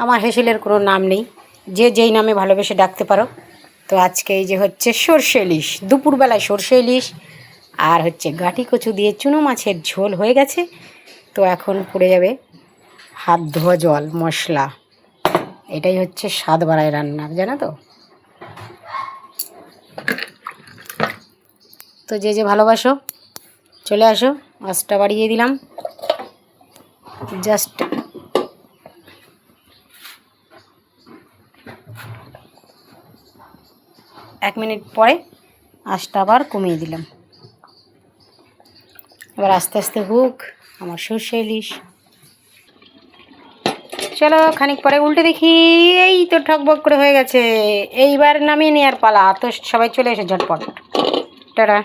আমার হেসেলের কোনো নাম নেই, যে যেই নামে ভালোবেসে ডাকতে পারো। তো আজকে এই যে হচ্ছে সর্ষে ইলিশ, দুপুরবেলায় সর্ষে ইলিশ আর হচ্ছে গাঁটি কচু দিয়ে চুনো মাছের ঝোল হয়ে গেছে। তো এখন পড়ে যাবে হাত ধোয়া জল, মশলা। এটাই হচ্ছে স্বাদ বাড়ায় রান্নার, জানো তো। তো যে যে ভালোবাসো চলে আসো, আঁচটা বাড়িয়ে দিলাম। জাস্ট এক মিনিট পরে আঁচটা আবার কমিয়ে দিলাম। এবার আস্তে আস্তে হোক আমার সর্ষে ইলিশ। চলো খানিক পরে উল্টে দেখি, এই তো ঠকবক করে হয়ে গেছে। এইবার নামিয়ে নেওয়ার পালা। তো সবাই চলে এসে ঝটপট। টাটা।